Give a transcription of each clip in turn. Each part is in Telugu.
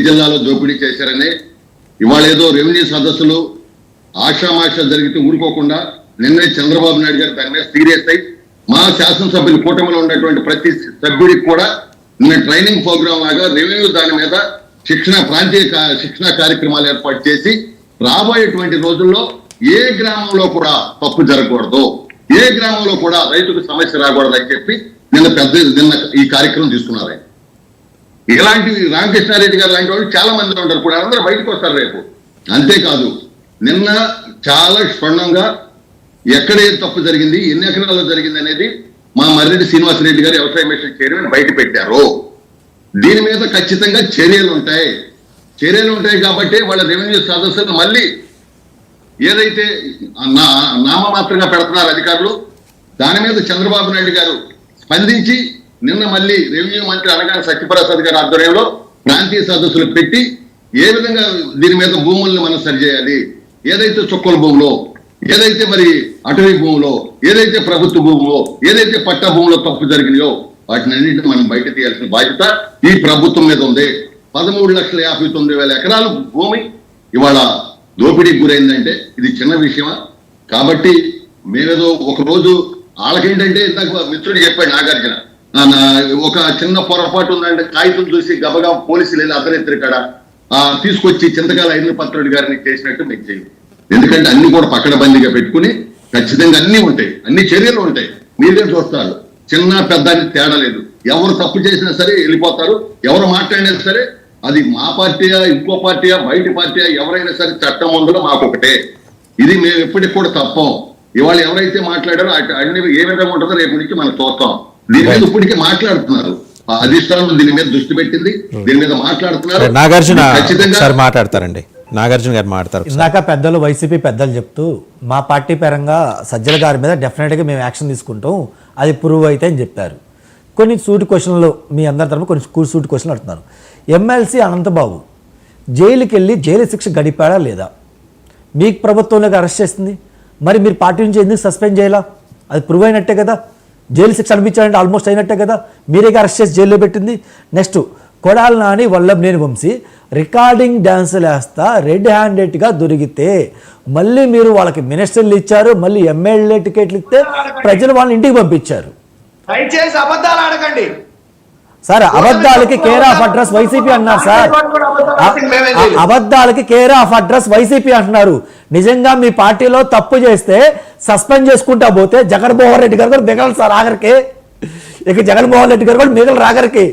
జిల్లాలో దోపిడీ చేశారని ఇవాళ ఏదో రెవెన్యూ సదస్సులు ఆషామాష జరిగితే ఊరుకోకుండా నిన్నే చంద్రబాబు నాయుడు గారు దాని మీద సీరియస్ అయి మా శాసనసభ్యులు కూటమిలో ఉన్నటువంటి ప్రతి సభ్యుడికి కూడా నిన్న ట్రైనింగ్ ప్రోగ్రామ్ లాగా రెవెన్యూ దాని మీద ప్రాంతీయ శిక్షణ కార్యక్రమాలు ఏర్పాటు చేసి రాబోయేటువంటి రోజుల్లో ఏ గ్రామంలో కూడా తప్పు జరగకూడదు, ఏ గ్రామంలో కూడా రైతుకు సమస్య రాకూడదు అని చెప్పి నిన్న ఈ కార్యక్రమం తీసుకున్నారు. ఇలాంటివి రామకృష్ణారెడ్డి గారు లాంటి వాళ్ళు చాలా మంది ఉంటారు, కూడా అందరూ బయటకు వస్తారు రేపు. అంతేకాదు నిన్న చాలా క్షుణ్ణంగా ఎక్కడ ఏం తప్పు జరిగింది, ఎన్ని ఎకరాల్లో జరిగింది అనేది మా మర్రెడ్డి శ్రీనివాసరెడ్డి గారు వ్యవసాయ మిషన్ చైర్మన్ బయట పెట్టారు. దీని మీద ఖచ్చితంగా చర్యలు ఉంటాయి కాబట్టి వాళ్ళ రెవెన్యూ సదస్సులు మళ్ళీ ఏదైతే నామమాత్రంగా పెడుతున్నారు అధికారులు, దాని మీద చంద్రబాబు నాయుడు గారు స్పందించి నిన్న మళ్ళీ రెవెన్యూ మంత్రి అనగానే సత్యప్రసాద్ గారి ఆధ్వర్యంలో ప్రాంతీయ సదస్సులు పెట్టి ఏ విధంగా దీని మీద భూముల్ని మనం సరిచేయాలి, ఏదైతే చుక్కల భూములో, ఏదైతే మరి అటవీ భూములో, ఏదైతే ప్రభుత్వ భూములో, ఏదైతే పట్టా భూములో తప్పు జరిగినాయో వాటిని అన్నింటినీ మనం బయట తీయాల్సిన బాధ్యత ఈ ప్రభుత్వం మీద ఉంది. 13,59,000 ఎకరాలు భూమి ఇవాళ దోపిడీకి గురైందంటే ఇది చిన్న విషయమా? కాబట్టి మేమేదో ఒకరోజు వాళ్ళకేంటంటే ఇందాక మిత్రుడు చెప్పాడు నాగార్జున, ఒక చిన్న పొరపాటు ఉందంటే కాగితం చూసి గబగా పోలీసులు వెళ్ళి అర్ధరాత్రి కాడ తీసుకొచ్చి చింతకాల ఐదు పత్రుడి గారిని చేసినట్టు మీకు చేయండి. ఎందుకంటే అన్ని కూడా పకడ్బందీగా పెట్టుకుని ఖచ్చితంగా అన్ని ఉంటాయి, అన్ని చర్యలు ఉంటాయి. మీరే చూస్తారు, చిన్న పెద్ద అని తేడా లేదు. ఎవరు తప్పు చేసినా సరే వెళ్ళిపోతారు, ఎవరు మాట్లాడినా సరే అది మా పార్టీయా ఇంకో పార్టీయా బయట పార్టీయా ఎవరైనా సరే చట్టం ముందులో మాకొకటే. ఇది మేము ఎప్పటికి కూడా తప్పం. ఇవాళ ఎవరైతే మాట్లాడారో అన్ని ఏ విధంగా ఉంటుందో రేపు నుంచి మనం చూస్తాం. దీని మీద ఇప్పటికీ మాట్లాడుతున్నారు, అధిష్టానం దీని మీద దృష్టి పెట్టింది, దీని మీద మాట్లాడుతున్నారు. నాగార్జున మాట్లాడతారండి, నాగార్జున గారు మాట్లాడతారు. ఇందాక పెద్దలు వైసీపీ పెద్దలు చెప్తూ మా పార్టీ పరంగా సజ్జల గారి మీద డెఫినెట్గా మేము యాక్షన్ తీసుకుంటాం, అది ప్రూవ్ అయితే అని చెప్పారు. కొన్ని సూటి క్వశ్చన్లు మీ అందరి తరఫున కొన్ని సూటి క్వశ్చన్లు అడుగుతున్నారు. ఎమ్మెల్సీ అనంతబాబు జైలుకి వెళ్ళి జైలు శిక్ష గడిపాడా లేదా? మీకు ప్రభుత్వంలోకి అరెస్ట్ చేస్తుంది, మరి మీరు పార్టీ నుంచి ఎందుకు సస్పెండ్ చేయాలా? అది ప్రూవ్ అయినట్టే కదా, జైలు శిక్ష అనిపించాలంటే ఆల్మోస్ట్ అయినట్టే కదా, మీరే అరెస్ట్ చేసి జైల్లో పెట్టింది. నెక్స్ట్ కొడాలి నాని వల్లభనేని వంశీ రికార్డింగ్ డ్యాన్సులు వేస్తా రెడ్ హ్యాండెడ్గా దొరికితే మళ్ళీ మీరు వాళ్ళకి మినిస్టర్లు ఇచ్చారు, మళ్ళీ ఎమ్మెల్యే టికెట్లు ఇస్తే ప్రజలు వాళ్ళని ఇంటికి పంపించారు. సార్ అబద్ధాలకి కేర్ ఆఫ్ అడ్రస్ వైసీపీ అన్నారు. సార్ అబద్ధాలకి కేర్ ఆఫ్ అడ్రస్ వైసీపీ అంటున్నారు. నిజంగా మీ పార్టీలో తప్పు చేస్తే సస్పెండ్ చేసుకుంటా పోతే జగన్మోహన్ రెడ్డి గారు కూడా మిగలరు సార్ ఆఖరికి. ఇక జగన్మోహన్ రెడ్డి గారు కూడా మిగలరు ఆఖరికి.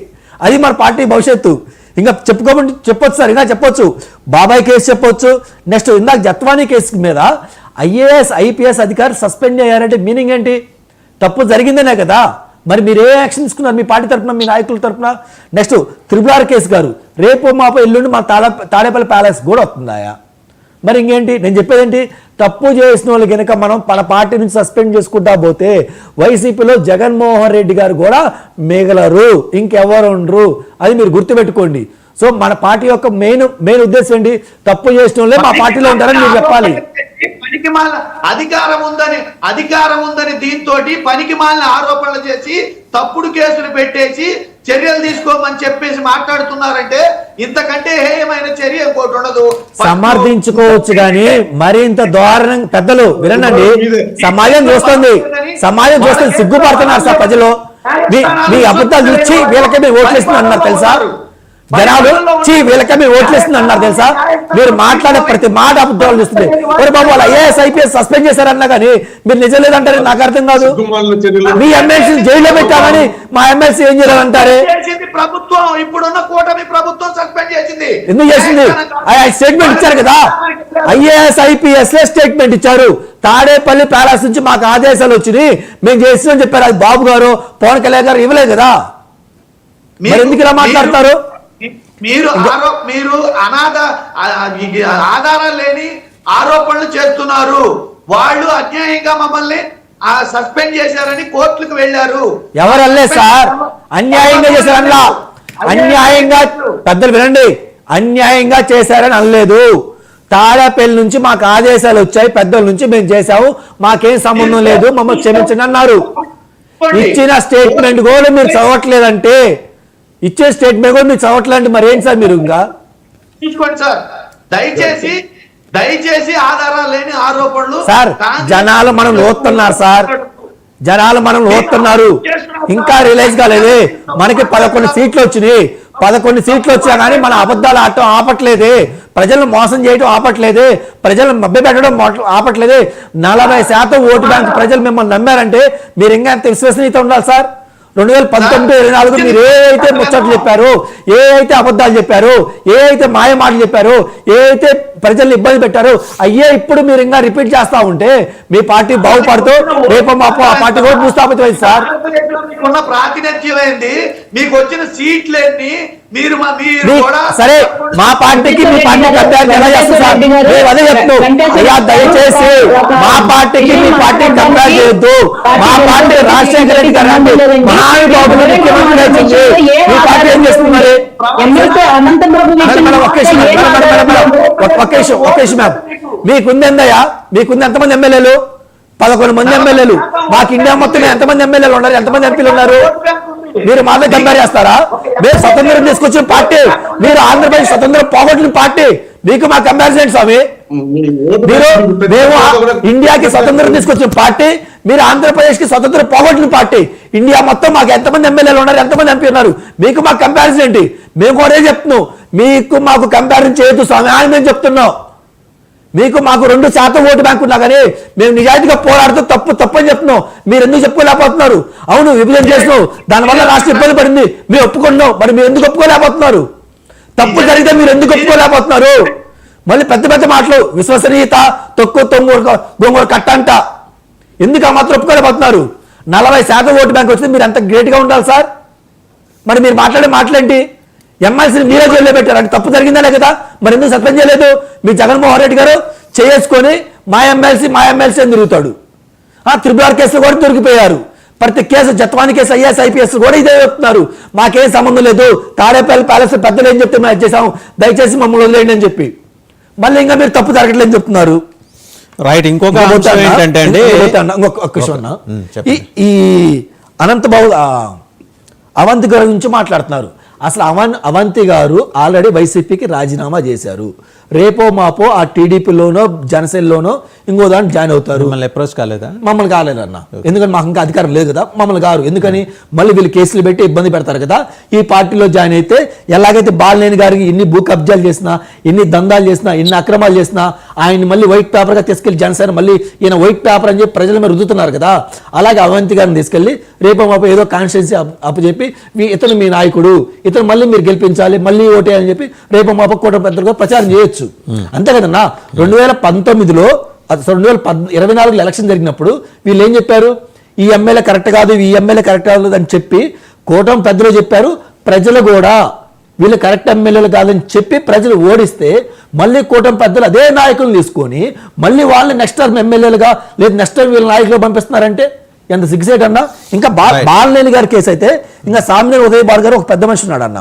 అది మన పార్టీ భవిష్యత్తు. ఇంకా చెప్పుకోమని చెప్పొచ్చు సార్, ఇంకా చెప్పొచ్చు, బాబాయ్ కేసు చెప్పొచ్చు. నెక్స్ట్ ఇందాక జత్వానీ కేసు మీద ఐఏఎస్ ఐపీఎస్ అధికారి సస్పెండ్ అయ్యారంటే మీనింగ్ ఏంటి? తప్పు జరిగిందనే కదా. మరి మీరు ఏ యాక్షన్ తీసుకున్నారు మీ పార్టీ తరఫున, మీ నాయకుల తరఫున? నెక్స్ట్ త్రిపులార్ కేసు గారు రేపు మాపో ఎల్లుండి మా తాడేపల్లి ప్యాలెస్ కూడా వస్తుందాయా? మరి ఇంకేంటి నేను చెప్పేదేంటి? తప్పు చేసిన వాళ్ళు కనుక మనం మన పార్టీ నుంచి సస్పెండ్ చేసుకుంటా పోతే వైసీపీలో జగన్మోహన్ రెడ్డి గారు కూడా మిగలరు, ఇంకెవరు ఉండరు. అది మీరు గుర్తుపెట్టుకోండి. సో మన పార్టీ యొక్క మెయిన్ ఉద్దేశం ఏంటి? తప్పు చేసిన వాళ్ళే మా పార్టీలో ఉంటారని మీరు చెప్పాలి. పనికి మాలిన అధికారం ఉందని దీంతో పనికి మాలిన ఆరోపణలు చేసి తప్పుడు కేసులు పెట్టేసి చర్యలు తీసుకోమని చెప్పేసి మాట్లాడుతున్నారంటే ఇంతకంటే హేయమైన చర్య ఇంకోటి ఉండదు. సమర్థించుకోవచ్చు కానీ మరింత దారుణం పెద్దలు వినండి. సమాజం చూస్తుంది సిగ్గుపడుతున్నారు సార్ ప్రజలు. మీ అబద్ధాలు ఇచ్చి వీళ్ళకే మీరు ఓట్లేస్తుంది అన్నారు తెలుసా? జనాలు వీళ్ళకే మీరు ఓట్లేస్తుంది అన్నారు తెలుసా? మీరు మాట్లాడే ప్రతి మాట అబద్ధాలు చూస్తుంది. ఒరే బాబు వాళ్ళు ఐఏఎస్ ఐపీఎస్ సస్పెండ్ చేశారన్నా కానీ మీరు నిజం లేదంటారు, నాకు అర్థం కాదు. మీ ఎమ్మెల్సీ జైల్లో పెట్టామని మా ఎమ్మెల్సీ ఏం చేయాలంటారే? ప్రభుత్వం ఇప్పుడున్న కూటమి ప్రభుత్వం సస్పెండ్ చేసింది. ఎందుకు చేసింది? స్టేట్మెంట్ ఇచ్చారు కదా, ఐఏఎస్ ఐపీఎస్ స్టేట్మెంట్ ఇచ్చారు. తాడేపల్లి ప్యాలెస్ నుంచి మాకు ఆదేశాలు వచ్చినాయి, మేము చేసినామని చెప్పారు. అది బాబు గారు పవన్ కళ్యాణ్ గారు ఇవ్వలేదు కదా, మరి ఎందుకు ఇలా మాట్లాడతారు? మీరు ఆధారాలు లేని ఆరోపణలు చేస్తున్నారు. వాళ్ళు అన్యాయంగా మమ్మల్ని సస్పెండ్ చేశారని కోర్టులకు వెళ్ళారు. ఎవరు అనలేదు సార్, అన్యాయంగా చేశారన్నా. అన్యాయంగా పెద్దలు వినండి, అన్యాయంగా చేశారని అనలేదు. తాడేపల్లి నుంచి మాకు ఆదేశాలు వచ్చాయి, పెద్దల నుంచి మేము చేసాము, మాకేం సంబంధం లేదు, మమ్మల్ని క్షమించండి అన్నారు. ఇచ్చిన స్టేట్మెంట్ కూడా మీరు చదవట్లేదంటే, ఇచ్చే స్టేట్మెంట్ కూడా మీరు చదవట్లేదు. మరి ఏంటి సార్ మీరు ఇంకా చూసుకోండి సార్. దయచేసి ఆధారాలు లేని ఆరోపణలు సార్ జనాలు మనం లోతున్నారు సార్, జనాలు మనం లోతున్నారు, ఇంకా రిలైజ్ కాలేదే. మనకి 11 సీట్లు వచ్చినాయి, 11 సీట్లు వచ్చా కానీ మన అబద్ధాలు ఆడటం ఆపట్లేదే, ప్రజలను మోసం చేయడం ఆపట్లేదే, ప్రజలను మభ్యపెట్టడం ఆపట్లేదే. 40% ఓటు బ్యాంక్ ప్రజలు మిమ్మల్ని నమ్మారంటే మీరు ఇంకా ఎంత విశ్వసనీయత ఉండాలి సార్. 2019-24 మీరు ఏ అయితే ముచ్చట్లు చెప్పారు, ఏ అయితే అబద్ధాలు చెప్పారు, ఏ అయితే మాయ మాటలు చెప్పారు, ఏ అయితే ప్రజల్ని ఇబ్బంది పెట్టారు, అయ్యే ఇప్పుడు మీరు ఇంకా రిపీట్ చేస్తా ఉంటే మీ పార్టీ బాగుపడుతూ రేపు మాపు ఆ పార్టీ కూడా భూస్థాపితమైంది సార్. ఉన్న ప్రాతినిధ్యం ఏంది, మీకు వచ్చిన సీట్లు ఎన్ని, మీరు సరే మా పార్టీకి మీ పార్టీ కంపేర్ ఎలా చేస్తారు సార్? మేము అదే చెప్తున్నాం, అయ్యా దయచేసి మా పార్టీకి మీ పార్టీ కంపేర్ చేయొద్దు. మా పార్టీ రాజశేఖర రెడ్డి గారు మహానుభావుడు ముఖ్యమంత్రి వచ్చింది, మీ పార్టీ ఏం చేస్తున్నారు? మీకుంది ఎందయ్యా, మీకుంది ఎంతమంది ఎమ్మెల్యేలు? 11 మంది ఎమ్మెల్యేలు. మాకు ఇండియా మొత్తం ఎంతమంది ఎమ్మెల్యేలు ఉన్నారు, ఎంతమంది ఎంపీలు ఉన్నారు? మీరు మాతో కంపేర్ చేస్తారా? మీరు స్వతంత్రం తీసుకొచ్చిన పార్టీ, మీరు ఆంధ్రప్రదేశ్ స్వతంత్రం పోగొట్టిన పార్టీ, మీకు మా కంపారిజన్ స్వామి. మేము ఇండియాకి స్వతంత్రం తీసుకొచ్చిన పార్టీ, మీరు ఆంధ్రప్రదేశ్ కి స్వతంత్రం పోగొట్టిన పార్టీ. ఇండియా మొత్తం మాకు ఎంతమంది ఎమ్మెల్యేలు ఉన్నారు, ఎంతమంది ఎంపీ ఉన్నారు, మీకు మాకు కంపారిజన్ ఏంటి? మేము కూడా చెప్తున్నాం, మీకు మాకు కంపారిజన్ చేయొద్దు స్వామి అని మేము చెప్తున్నాం. మీకు మాకు 2% ఓటు బ్యాంక్ ఉన్నా కానీ మేము నిజాయితీగా పోరాడుతూ తప్పు అని చెప్తున్నాం. మీరు ఎందుకు చెప్పుకోలేకపోతున్నారు? అవును విభజన చేస్తున్నాం, దానివల్ల రాష్ట్రం ఇబ్బంది పడింది, మేము ఒప్పుకున్నాం, మరి మీరు ఎందుకు ఒప్పుకోలేకపోతున్నారు? తప్పు జరిగితే మీరు ఎందుకు ఒప్పుకోలేకపోతున్నారు? మళ్ళీ పెద్ద మాటలు, విశ్వసనీయత, గొంగూర కట్టంట, ఎందుకు ఆ మాత్రం ఒప్పుకోలేకపోతున్నారు? 40% ఓటు బ్యాంక్ వస్తే మీరు ఎంత గ్రేట్గా ఉండాలి సార్. మరి మీరు మాట్లాడే మాటలేంటి? ఎమ్మెల్సీని మీరే జైల్లో పెట్టారు, అంటే తప్పు జరిగిందా కదా, మరి ఎందుకు సస్పెండ్ చేయలేదు? మీ జగన్మోహన్ రెడ్డి గారు చేసుకొని మా ఎమ్మెల్సీ అని తిరుగుతాడు. త్రిపుల్ కేసులు కూడా దొరికిపోయారు. ప్రతి case Jethwani case, IAS IPS కూడా ఇదే చెప్తున్నారు, మాకేం సంబంధం లేదు, తాడేపల్లి ప్యాలెస్ పెద్దలు ఏం చెప్తే మేము చేసాం, దయచేసి మమ్మల్ని వదిలేయండి అని చెప్పి మళ్ళీ ఇంకా మీరు తప్పు జరగట్లేదని చెప్తున్నారు. రైట్. ఇంకొక అంశం ఏంటంటే అండి, ఈ అనంత అవంతి గారి నుంచి మాట్లాడుతున్నారు. అసలు అవంతి గారు ఆల్రెడీ వైసీపీకి రాజీనామా చేశారు. రేపో మాపో ఆ టీడీపీలోనో జనసేనలోనో ఇంకో దాంట్లో జాయిన్ అవుతారు. అప్రోచ్ కాలేదా? మమ్మల్ని కాలేదన్న, ఎందుకంటే మాకు ఇంకా అధికారం లేదు కదా, మమ్మల్ని కారు. ఎందుకని? మళ్ళీ వీళ్ళు కేసులు పెట్టి ఇబ్బంది పెడతారు కదా. ఈ పార్టీలో జాయిన్ అయితే ఎలాగైతే బాలినేని గారికి ఎన్ని భూ కబ్జాలు చేసినా, ఎన్ని దందాలు చేసినా, ఎన్ని అక్రమాలు చేసినా ఆయన మళ్ళీ వైట్ పేపర్గా తీసుకెళ్లి జనసేన మళ్ళీ ఈయన వైట్ పేపర్ అని చెప్పి ప్రజల మీద రుద్దుతున్నారు కదా, అలాగే అవంతి గారిని తీసుకెళ్లి రేపో మాపో ఏదో కాన్స్టిట్యున్సీ అప్పచెప్పి ఇతను మీ నాయకుడు, ఇతను మళ్ళీ మీరు గెలిపించాలి, మళ్ళీ ఓటే అని చెప్పి రేపు మాపో కూటమి పెద్దలుగా ప్రచారం చేయొచ్చు. అంతే కదన్నా. 2019లో 2024 ఎలక్షన్ జరిగినప్పుడు వీళ్ళు ఏం చెప్పారు? ఈ ఎమ్మెల్యే కరెక్ట్ కాదు, ఈ ఎమ్మెల్యే కరెక్ట్ కాదు అని చెప్పి కూటమి పెద్దలు చెప్పారు. ప్రజలు కూడా వీళ్ళు కరెక్ట్ ఎమ్మెల్యేలు కాదని చెప్పి ప్రజలు ఓడిస్తే మళ్ళీ కూటమి పెద్దలు అదే నాయకులను తీసుకొని మళ్ళీ వాళ్ళని నెక్స్ట్ టర్మ్ ఎమ్మెల్యేలుగా లేదా నెక్స్ట్ టర్మ్ వీళ్ళ నాయకులు పంపిస్తున్నారంటే ఎంత సిగ్గుసేట్ అన్నా. ఇంకా బాలినేని గారి కేసు అయితే ఇంకా సామినేని ఉదయ్ భాను గారు ఒక పెద్ద మనిషి ఉన్నాడు అన్న.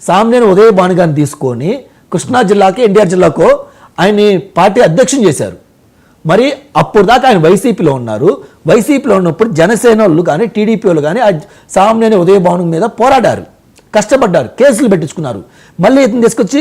సామినేని ఉదయ్ భాను గారిని తీసుకొని కృష్ణా జిల్లాకి ఎన్టీఆర్ జిల్లాకు ఆయన్ని పార్టీ అధ్యక్షుని చేశారు. మరి అప్పుడు దాకా ఆయన వైసీపీలో ఉన్నారు. వైసీపీలో ఉన్నప్పుడు జనసేన వాళ్ళు కానీ టీడీపీ వాళ్ళు కానీ సామినేని ఉదయ్ భాను మీద పోరాడారు, కష్టపడ్డారు, కేసులు పెట్టించుకున్నారు. మళ్ళీ ఇతను తీసుకొచ్చి